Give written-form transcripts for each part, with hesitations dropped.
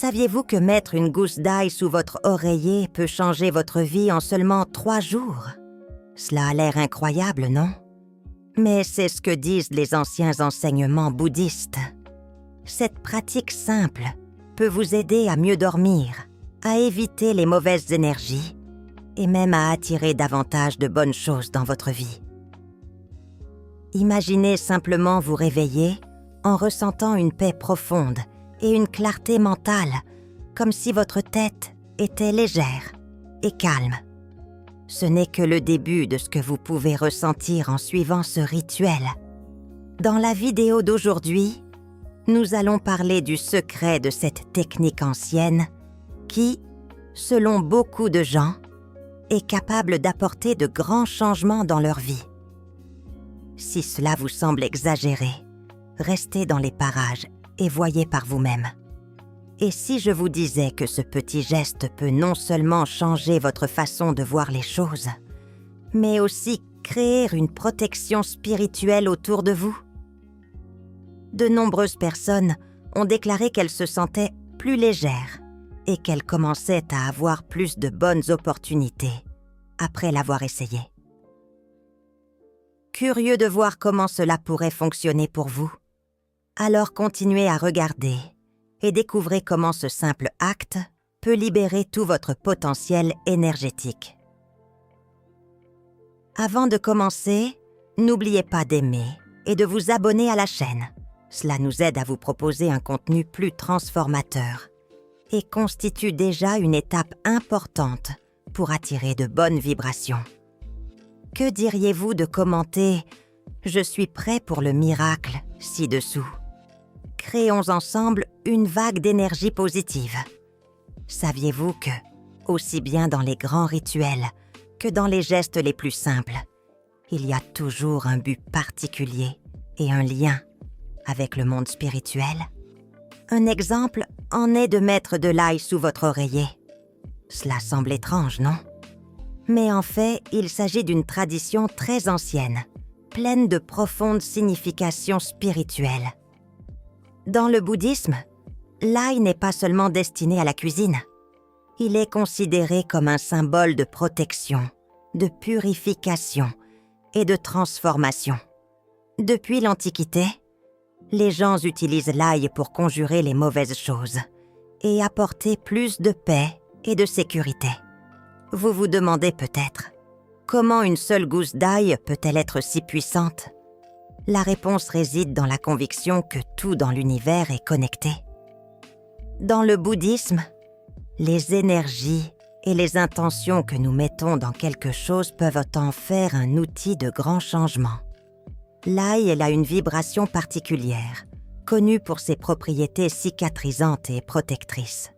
Saviez-vous que mettre une gousse d'ail sous votre oreiller peut changer votre vie en seulement 3 jours? Cela a l'air incroyable, non? Mais c'est ce que disent les anciens enseignements bouddhistes. Cette pratique simple peut vous aider à mieux dormir, à éviter les mauvaises énergies et même à attirer davantage de bonnes choses dans votre vie. Imaginez simplement vous réveiller en ressentant une paix profonde et une clarté mentale, comme si votre tête était légère et calme. Ce n'est que le début de ce que vous pouvez ressentir en suivant ce rituel. Dans la vidéo d'aujourd'hui, nous allons parler du secret de cette technique ancienne qui, selon beaucoup de gens, est capable d'apporter de grands changements dans leur vie. Si cela vous semble exagéré, restez dans les parages et voyez par vous-même. Et si je vous disais que ce petit geste peut non seulement changer votre façon de voir les choses, mais aussi créer une protection spirituelle autour de vous? De nombreuses personnes ont déclaré qu'elles se sentaient plus légères et qu'elles commençaient à avoir plus de bonnes opportunités après l'avoir essayé. Curieux de voir comment cela pourrait fonctionner pour vous? Alors continuez à regarder et découvrez comment ce simple acte peut libérer tout votre potentiel énergétique. Avant de commencer, n'oubliez pas d'aimer et de vous abonner à la chaîne. Cela nous aide à vous proposer un contenu plus transformateur et constitue déjà une étape importante pour attirer de bonnes vibrations. Que diriez-vous de commenter « Je suis prêt pour le miracle » ci-dessous? Créons ensemble une vague d'énergie positive. Saviez-vous que, aussi bien dans les grands rituels que dans les gestes les plus simples, il y a toujours un but particulier et un lien avec le monde spirituel? Un exemple en est de mettre de l'ail sous votre oreiller. Cela semble étrange, non? Mais en fait, il s'agit d'une tradition très ancienne, pleine de profondes significations spirituelles. Dans le bouddhisme, l'ail n'est pas seulement destiné à la cuisine. Il est considéré comme un symbole de protection, de purification et de transformation. Depuis l'Antiquité, les gens utilisent l'ail pour conjurer les mauvaises choses et apporter plus de paix et de sécurité. Vous vous demandez peut-être, comment une seule gousse d'ail peut-elle être si puissante? La réponse réside dans la conviction que tout dans l'univers est connecté. Dans le bouddhisme, les énergies et les intentions que nous mettons dans quelque chose peuvent en faire un outil de grand changement. L'ail, elle a une vibration particulière, connue pour ses propriétés cicatrisantes et protectrices.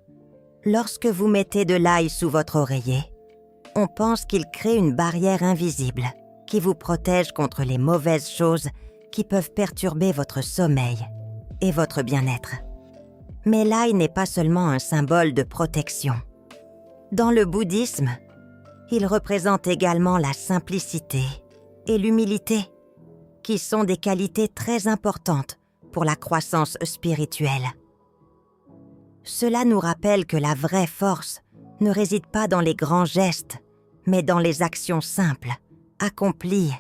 Lorsque vous mettez de l'ail sous votre oreiller, on pense qu'il crée une barrière invisible qui vous protège contre les mauvaises choses qui peuvent perturber votre sommeil et votre bien-être. Mais l'ail n'est pas seulement un symbole de protection. Dans le bouddhisme, il représente également la simplicité et l'humilité, qui sont des qualités très importantes pour la croissance spirituelle. Cela nous rappelle que la vraie force ne réside pas dans les grands gestes, mais dans les actions simples, accomplies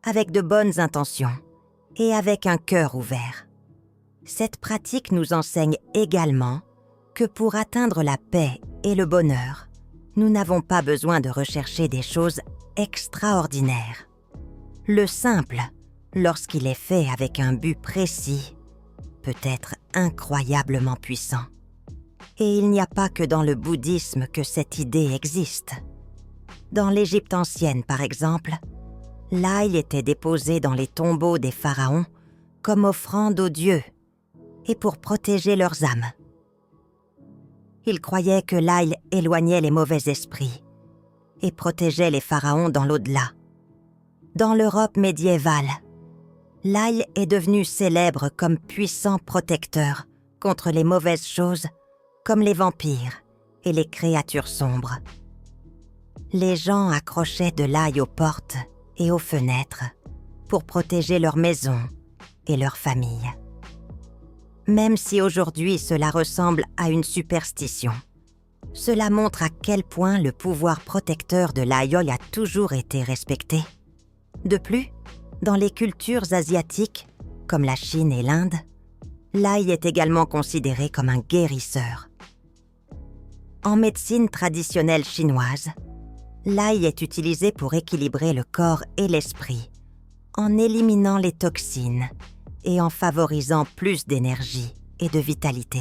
avec de bonnes intentions et avec un cœur ouvert. Cette pratique nous enseigne également que pour atteindre la paix et le bonheur, nous n'avons pas besoin de rechercher des choses extraordinaires. Le simple, lorsqu'il est fait avec un but précis, peut être incroyablement puissant. Et il n'y a pas que dans le bouddhisme que cette idée existe. Dans l'Égypte ancienne, par exemple, l'ail était déposé dans les tombeaux des pharaons comme offrande aux dieux et pour protéger leurs âmes. Ils croyaient que l'ail éloignait les mauvais esprits et protégeait les pharaons dans l'au-delà. Dans l'Europe médiévale, l'ail est devenu célèbre comme puissant protecteur contre les mauvaises choses comme les vampires et les créatures sombres. Les gens accrochaient de l'ail aux portes et aux fenêtres pour protéger leur maison et leur famille. Même si aujourd'hui cela ressemble à une superstition. Cela montre à quel point le pouvoir protecteur de l'aïeul a toujours été respecté. De plus, dans les cultures asiatiques, comme la Chine et l'Inde, l'ail est également considéré comme un guérisseur. En médecine traditionnelle chinoise, l'ail est utilisé pour équilibrer le corps et l'esprit, en éliminant les toxines et en favorisant plus d'énergie et de vitalité.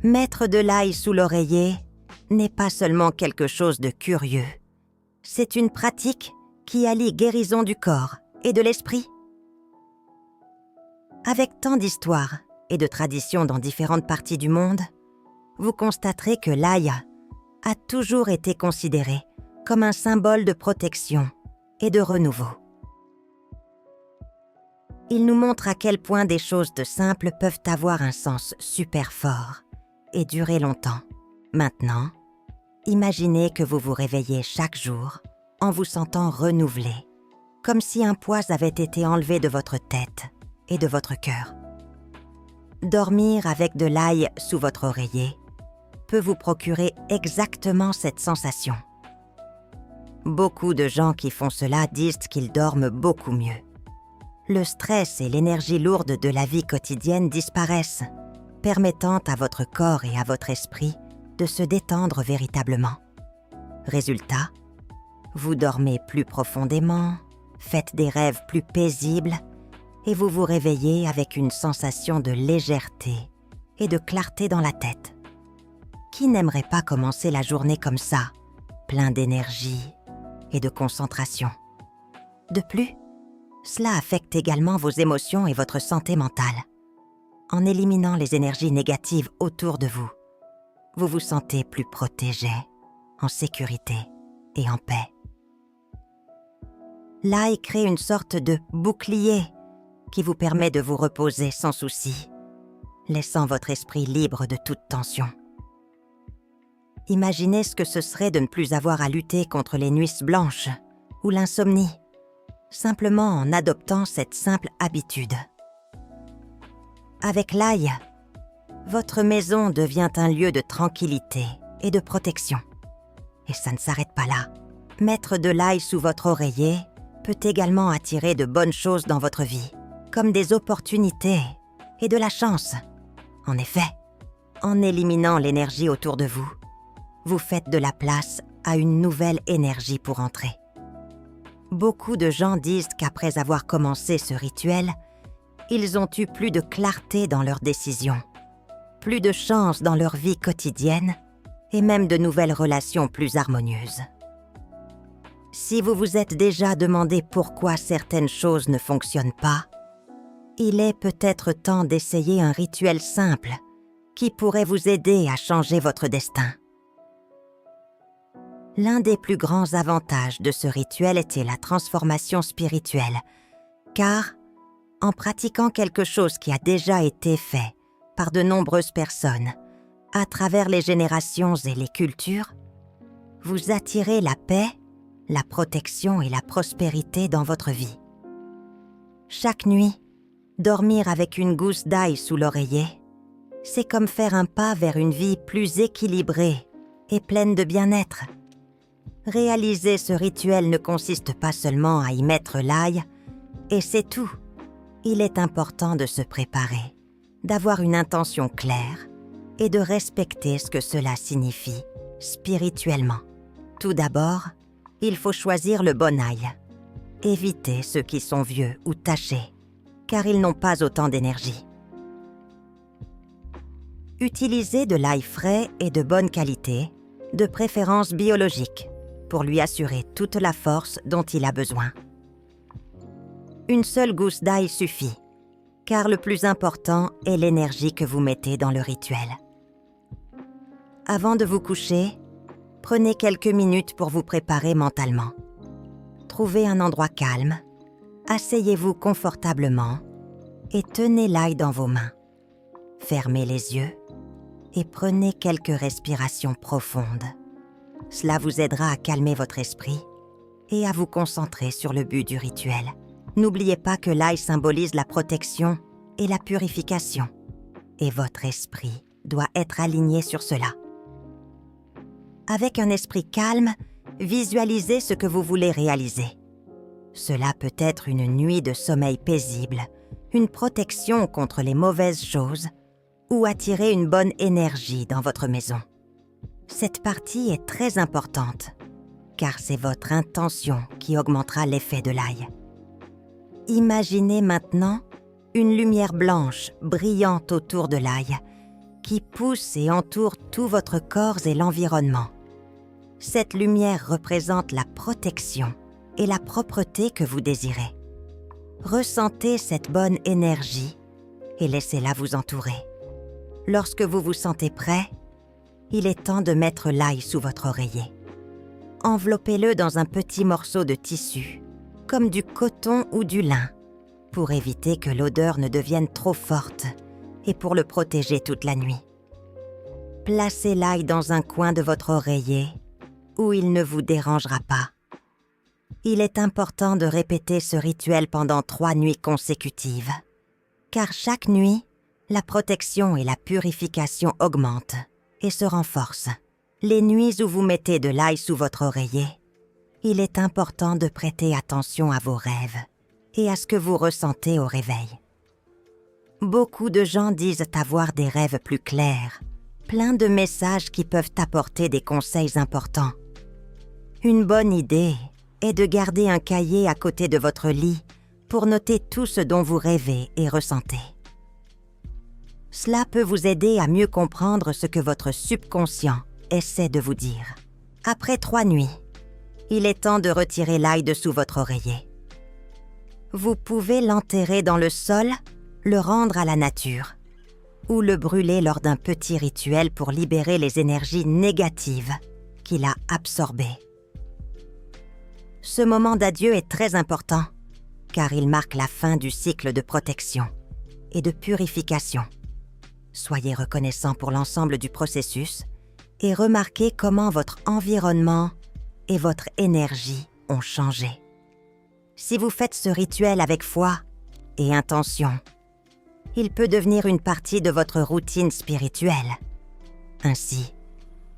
Mettre de l'ail sous l'oreiller n'est pas seulement quelque chose de curieux, c'est une pratique qui allie guérison du corps et de l'esprit. Avec tant d'histoires et de traditions dans différentes parties du monde, vous constaterez que l'ail a toujours été considéré comme un symbole de protection et de renouveau. Il nous montre à quel point des choses de simples peuvent avoir un sens super fort et durer longtemps. Maintenant, imaginez que vous vous réveillez chaque jour en vous sentant renouvelé, comme si un poids avait été enlevé de votre tête et de votre cœur. Dormir avec de l'ail sous votre oreiller peut vous procurer exactement cette sensation. Beaucoup de gens qui font cela disent qu'ils dorment beaucoup mieux. Le stress et l'énergie lourde de la vie quotidienne disparaissent, permettant à votre corps et à votre esprit de se détendre véritablement. Résultat, vous dormez plus profondément, faites des rêves plus paisibles et vous vous réveillez avec une sensation de légèreté et de clarté dans la tête. Qui n'aimerait pas commencer la journée comme ça, plein d'énergie et de concentration? De plus, cela affecte également vos émotions et votre santé mentale. En éliminant les énergies négatives autour de vous, vous vous sentez plus protégé, en sécurité et en paix. L'ail crée une sorte de bouclier qui vous permet de vous reposer sans souci, laissant votre esprit libre de toute tension. Imaginez ce que ce serait de ne plus avoir à lutter contre les nuits blanches ou l'insomnie, simplement en adoptant cette simple habitude. Avec l'ail, votre maison devient un lieu de tranquillité et de protection. Et ça ne s'arrête pas là. Mettre de l'ail sous votre oreiller peut également attirer de bonnes choses dans votre vie, comme des opportunités et de la chance. En effet, en éliminant l'énergie autour de vous, vous faites de la place à une nouvelle énergie pour entrer. Beaucoup de gens disent qu'après avoir commencé ce rituel, ils ont eu plus de clarté dans leurs décisions, plus de chance dans leur vie quotidienne et même de nouvelles relations plus harmonieuses. Si vous vous êtes déjà demandé pourquoi certaines choses ne fonctionnent pas, il est peut-être temps d'essayer un rituel simple qui pourrait vous aider à changer votre destin. L'un des plus grands avantages de ce rituel était la transformation spirituelle, car en pratiquant quelque chose qui a déjà été fait par de nombreuses personnes, à travers les générations et les cultures, vous attirez la paix, la protection et la prospérité dans votre vie. Chaque nuit, dormir avec une gousse d'ail sous l'oreiller, c'est comme faire un pas vers une vie plus équilibrée et pleine de bien-être. Réaliser ce rituel ne consiste pas seulement à y mettre l'ail, et c'est tout. Il est important de se préparer, d'avoir une intention claire et de respecter ce que cela signifie spirituellement. Tout d'abord, il faut choisir le bon ail. Évitez ceux qui sont vieux ou tachés, car ils n'ont pas autant d'énergie. Utilisez de l'ail frais et de bonne qualité, de préférence biologique, pour lui assurer toute la force dont il a besoin. Une seule gousse d'ail suffit, car le plus important est l'énergie que vous mettez dans le rituel. Avant de vous coucher, prenez quelques minutes pour vous préparer mentalement. Trouvez un endroit calme, asseyez-vous confortablement et tenez l'ail dans vos mains. Fermez les yeux et prenez quelques respirations profondes. Cela vous aidera à calmer votre esprit et à vous concentrer sur le but du rituel. N'oubliez pas que l'ail symbolise la protection et la purification. et votre esprit doit être aligné sur cela. Avec un esprit calme, visualisez ce que vous voulez réaliser. Cela peut être une nuit de sommeil paisible, une protection contre les mauvaises choses ou attirer une bonne énergie dans votre maison. Cette partie est très importante, car c'est votre intention qui augmentera l'effet de l'ail. Imaginez maintenant une lumière blanche brillante autour de l'ail qui pousse et entoure tout votre corps et l'environnement. Cette lumière représente la protection et la propreté que vous désirez. Ressentez cette bonne énergie et laissez-la vous entourer. Lorsque vous vous sentez prêt, il est temps de mettre l'ail sous votre oreiller. Enveloppez-le dans un petit morceau de tissu, comme du coton ou du lin, pour éviter que l'odeur ne devienne trop forte et pour le protéger toute la nuit. Placez l'ail dans un coin de votre oreiller où il ne vous dérangera pas. Il est important de répéter ce rituel pendant 3 nuits consécutives, car chaque nuit, la protection et la purification augmentent et se renforcent. Les nuits où vous mettez de l'ail sous votre oreiller, il est important de prêter attention à vos rêves et à ce que vous ressentez au réveil. Beaucoup de gens disent avoir des rêves plus clairs, plein de messages qui peuvent apporter des conseils importants. Une bonne idée est de garder un cahier à côté de votre lit pour noter tout ce dont vous rêvez et ressentez. Cela peut vous aider à mieux comprendre ce que votre subconscient essaie de vous dire. Après 3 nuits, il est temps de retirer l'ail de sous votre oreiller. Vous pouvez l'enterrer dans le sol, le rendre à la nature, ou le brûler lors d'un petit rituel pour libérer les énergies négatives qu'il a absorbées. Ce moment d'adieu est très important, car il marque la fin du cycle de protection et de purification. Soyez reconnaissant pour l'ensemble du processus et remarquez comment votre environnement et votre énergie ont changé. Si vous faites ce rituel avec foi et intention, il peut devenir une partie de votre routine spirituelle. Ainsi,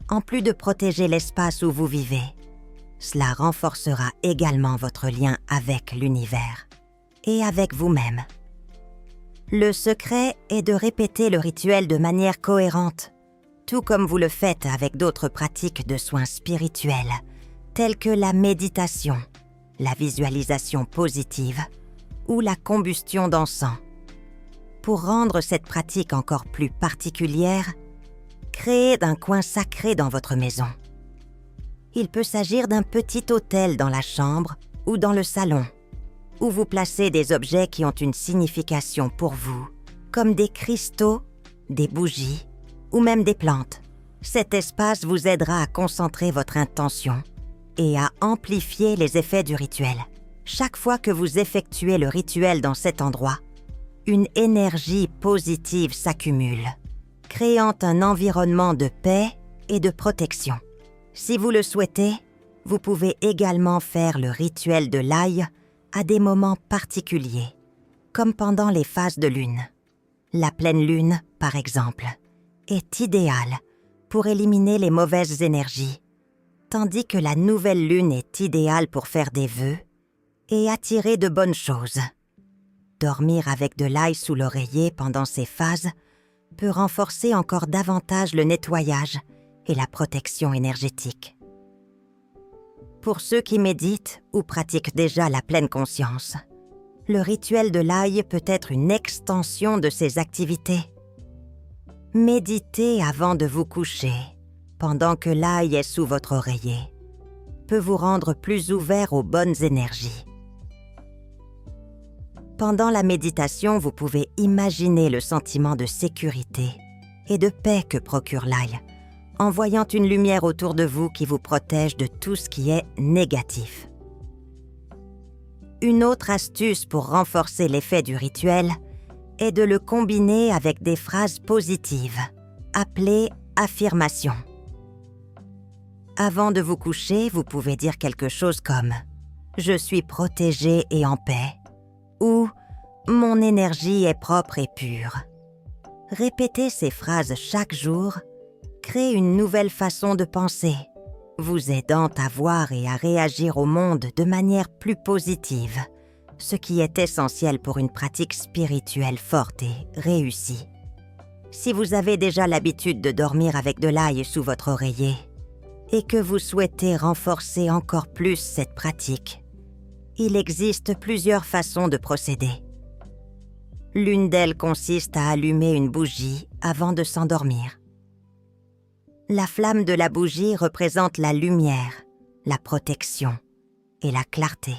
en plus de protéger l'espace où vous vivez, cela renforcera également votre lien avec l'univers et avec vous-même. Le secret est de répéter le rituel de manière cohérente, tout comme vous le faites avec d'autres pratiques de soins spirituels, telles que la méditation, la visualisation positive ou la combustion d'encens. Pour rendre cette pratique encore plus particulière, créez un coin sacré dans votre maison. Il peut s'agir d'un petit autel dans la chambre ou dans le salon, où vous placez des objets qui ont une signification pour vous, comme des cristaux, des bougies ou même des plantes. Cet espace vous aidera à concentrer votre intention et à amplifier les effets du rituel. Chaque fois que vous effectuez le rituel dans cet endroit, une énergie positive s'accumule, créant un environnement de paix et de protection. Si vous le souhaitez, vous pouvez également faire le rituel de l'ail à des moments particuliers, comme pendant les phases de lune. La pleine lune, par exemple, est idéale pour éliminer les mauvaises énergies, tandis que la nouvelle lune est idéale pour faire des vœux et attirer de bonnes choses. Dormir avec de l'ail sous l'oreiller pendant ces phases peut renforcer encore davantage le nettoyage et la protection énergétique. Pour ceux qui méditent ou pratiquent déjà la pleine conscience, le rituel de l'ail peut être une extension de ces activités. Méditer avant de vous coucher, pendant que l'ail est sous votre oreiller, peut vous rendre plus ouvert aux bonnes énergies. Pendant la méditation, vous pouvez imaginer le sentiment de sécurité et de paix que procure l'ail, en voyant une lumière autour de vous qui vous protège de tout ce qui est négatif. Une autre astuce pour renforcer l'effet du rituel est de le combiner avec des phrases positives, appelées affirmations. Avant de vous coucher, vous pouvez dire quelque chose comme « Je suis protégé et en paix » ou « Mon énergie est propre et pure ». Répéter ces phrases chaque jour crée une nouvelle façon de penser, vous aidant à voir et à réagir au monde de manière plus positive, ce qui est essentiel pour une pratique spirituelle forte et réussie. Si vous avez déjà l'habitude de dormir avec de l'ail sous votre oreiller et que vous souhaitez renforcer encore plus cette pratique, il existe plusieurs façons de procéder. L'une d'elles consiste à allumer une bougie avant de s'endormir. La flamme de la bougie représente la lumière, la protection et la clarté.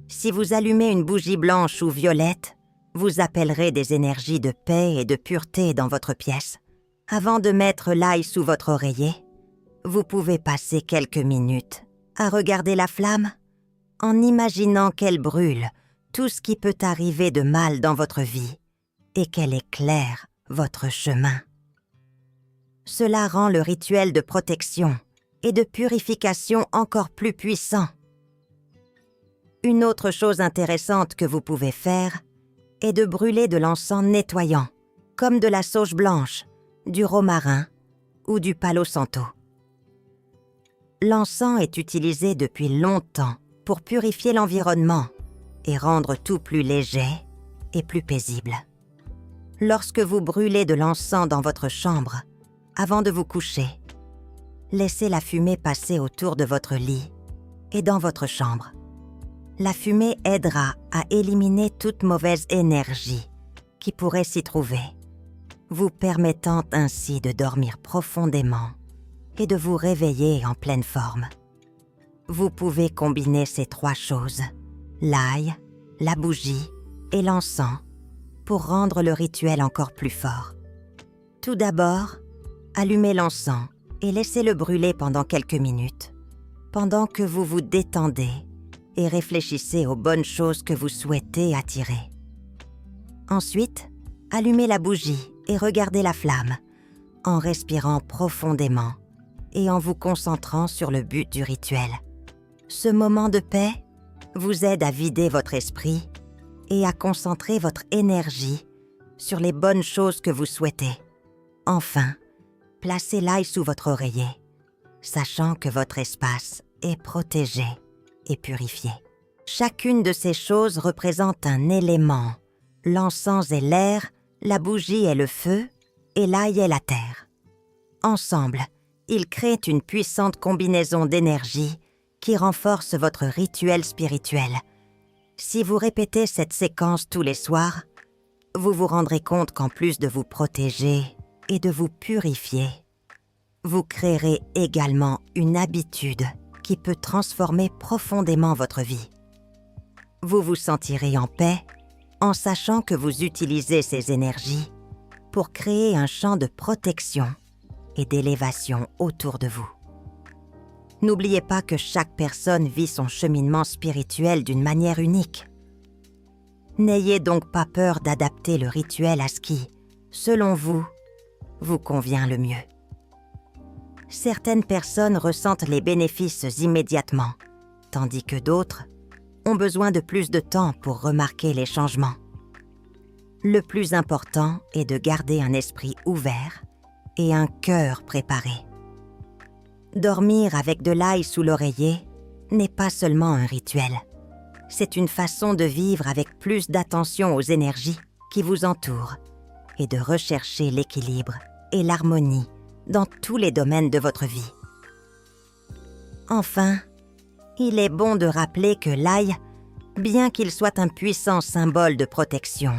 Si vous allumez une bougie blanche ou violette, vous appellerez des énergies de paix et de pureté dans votre pièce. Avant de mettre l'ail sous votre oreiller, vous pouvez passer quelques minutes à regarder la flamme en imaginant qu'elle brûle tout ce qui peut arriver de mal dans votre vie et qu'elle éclaire votre chemin. Cela rend le rituel de protection et de purification encore plus puissant. Une autre chose intéressante que vous pouvez faire est de brûler de l'encens nettoyant, comme de la sauge blanche, du romarin ou du palo santo. L'encens est utilisé depuis longtemps pour purifier l'environnement et rendre tout plus léger et plus paisible. Lorsque vous brûlez de l'encens dans votre chambre, avant de vous coucher, laissez la fumée passer autour de votre lit et dans votre chambre. La fumée aidera à éliminer toute mauvaise énergie qui pourrait s'y trouver, vous permettant ainsi de dormir profondément et de vous réveiller en pleine forme. Vous pouvez combiner ces trois choses, l'ail, la bougie et l'encens, pour rendre le rituel encore plus fort. Tout d'abord, allumez l'encens et laissez-le brûler pendant quelques minutes, pendant que vous vous détendez et réfléchissez aux bonnes choses que vous souhaitez attirer. Ensuite, allumez la bougie et regardez la flamme, en respirant profondément et en vous concentrant sur le but du rituel. Ce moment de paix vous aide à vider votre esprit et à concentrer votre énergie sur les bonnes choses que vous souhaitez. Enfin, placez l'ail sous votre oreiller, sachant que votre espace est protégé et purifié. Chacune de ces choses représente un élément. L'encens est l'air, la bougie est le feu et l'ail est la terre. Ensemble, ils créent une puissante combinaison d'énergie qui renforce votre rituel spirituel. Si vous répétez cette séquence tous les soirs, vous vous rendrez compte qu'en plus de vous protéger et de vous purifier, vous créerez également une habitude qui peut transformer profondément votre vie. Vous vous sentirez en paix en sachant que vous utilisez ces énergies pour créer un champ de protection et d'élévation autour de vous. N'oubliez pas que chaque personne vit son cheminement spirituel d'une manière unique. N'ayez donc pas peur d'adapter le rituel à ce qui, selon vous, vous convient le mieux. Certaines personnes ressentent les bénéfices immédiatement, tandis que d'autres ont besoin de plus de temps pour remarquer les changements. Le plus important est de garder un esprit ouvert et un cœur préparé. Dormir avec de l'ail sous l'oreiller n'est pas seulement un rituel. C'est une façon de vivre avec plus d'attention aux énergies qui vous entourent et de rechercher l'équilibre et l'harmonie dans tous les domaines de votre vie. Enfin, il est bon de rappeler que l'ail, bien qu'il soit un puissant symbole de protection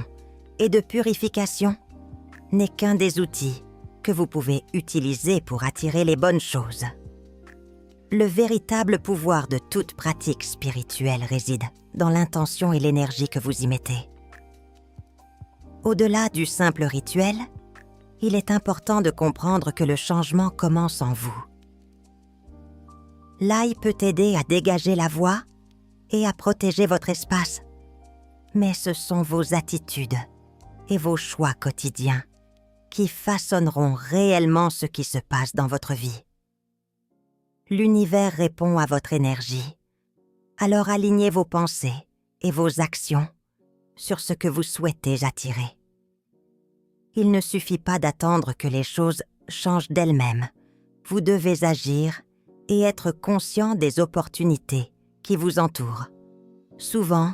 et de purification, n'est qu'un des outils que vous pouvez utiliser pour attirer les bonnes choses. Le véritable pouvoir de toute pratique spirituelle réside dans l'intention et l'énergie que vous y mettez. Au-delà du simple rituel, il est important de comprendre que le changement commence en vous. L'ail peut aider à dégager la voie et à protéger votre espace, mais ce sont vos attitudes et vos choix quotidiens qui façonneront réellement ce qui se passe dans votre vie. L'univers répond à votre énergie, alors alignez vos pensées et vos actions sur ce que vous souhaitez attirer. Il ne suffit pas d'attendre que les choses changent d'elles-mêmes. Vous devez agir et être conscient des opportunités qui vous entourent. Souvent,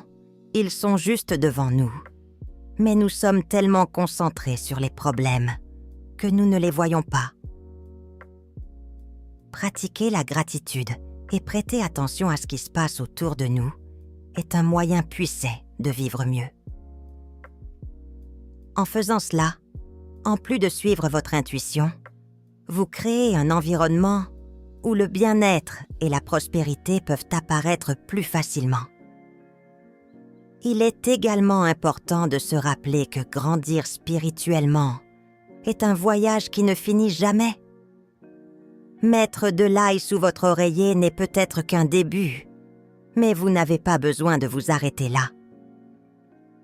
ils sont juste devant nous. Mais nous sommes tellement concentrés sur les problèmes que nous ne les voyons pas. Pratiquer la gratitude et prêter attention à ce qui se passe autour de nous est un moyen puissant de vivre mieux. En faisant cela, en plus de suivre votre intuition, vous créez un environnement où le bien-être et la prospérité peuvent apparaître plus facilement. Il est également important de se rappeler que grandir spirituellement est un voyage qui ne finit jamais. Mettre de l'ail sous votre oreiller n'est peut-être qu'un début, mais vous n'avez pas besoin de vous arrêter là.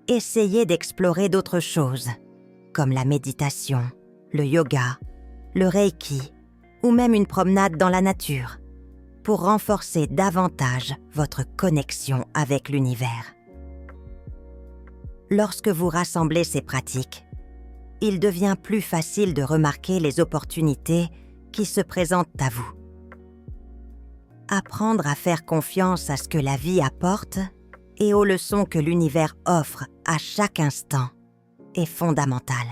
Essayez d'explorer d'autres choses, comme la méditation, le yoga, le reiki ou même une promenade dans la nature, pour renforcer davantage votre connexion avec l'univers. Lorsque vous rassemblez ces pratiques, il devient plus facile de remarquer les opportunités qui se présentent à vous. Apprendre à faire confiance à ce que la vie apporte et aux leçons que l'univers offre à chaque instant est fondamental.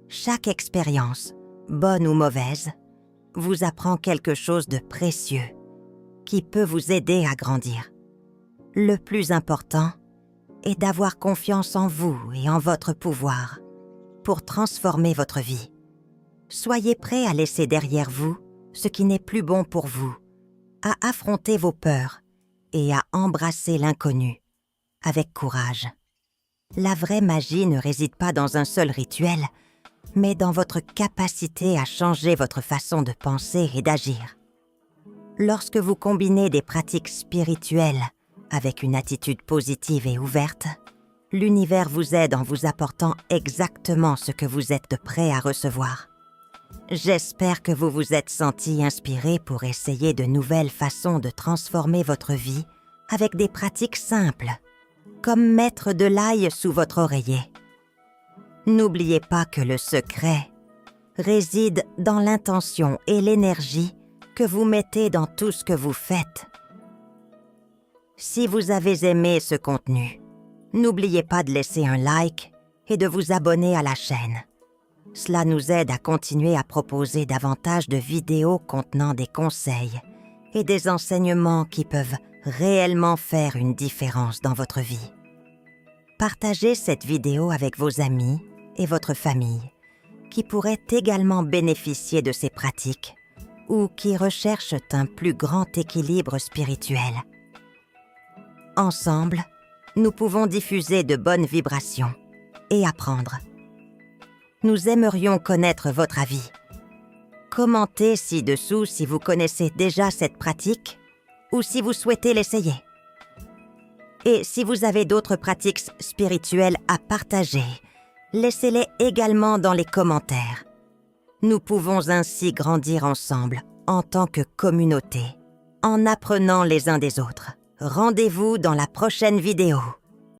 Chaque expérience, bonne ou mauvaise, vous apprend quelque chose de précieux qui peut vous aider à grandir. Le plus important est d'avoir confiance en vous et en votre pouvoir pour transformer votre vie. Soyez prêt à laisser derrière vous ce qui n'est plus bon pour vous, à affronter vos peurs et à embrasser l'inconnu avec courage. La vraie magie ne réside pas dans un seul rituel, mais dans votre capacité à changer votre façon de penser et d'agir. Lorsque vous combinez des pratiques spirituelles avec une attitude positive et ouverte, l'univers vous aide en vous apportant exactement ce que vous êtes prêt à recevoir. J'espère que vous vous êtes senti inspiré pour essayer de nouvelles façons de transformer votre vie avec des pratiques simples, comme mettre de l'ail sous votre oreiller. N'oubliez pas que le secret réside dans l'intention et l'énergie que vous mettez dans tout ce que vous faites. Si vous avez aimé ce contenu, n'oubliez pas de laisser un like et de vous abonner à la chaîne. Cela nous aide à continuer à proposer davantage de vidéos contenant des conseils et des enseignements qui peuvent réellement faire une différence dans votre vie. Partagez cette vidéo avec vos amis et votre famille, qui pourraient également bénéficier de ces pratiques ou qui recherchent un plus grand équilibre spirituel. Ensemble, nous pouvons diffuser de bonnes vibrations et apprendre. Nous aimerions connaître votre avis. Commentez ci-dessous si vous connaissez déjà cette pratique ou si vous souhaitez l'essayer. Et si vous avez d'autres pratiques spirituelles à partager, laissez-les également dans les commentaires. Nous pouvons ainsi grandir ensemble en tant que communauté, en apprenant les uns des autres. Rendez-vous dans la prochaine vidéo.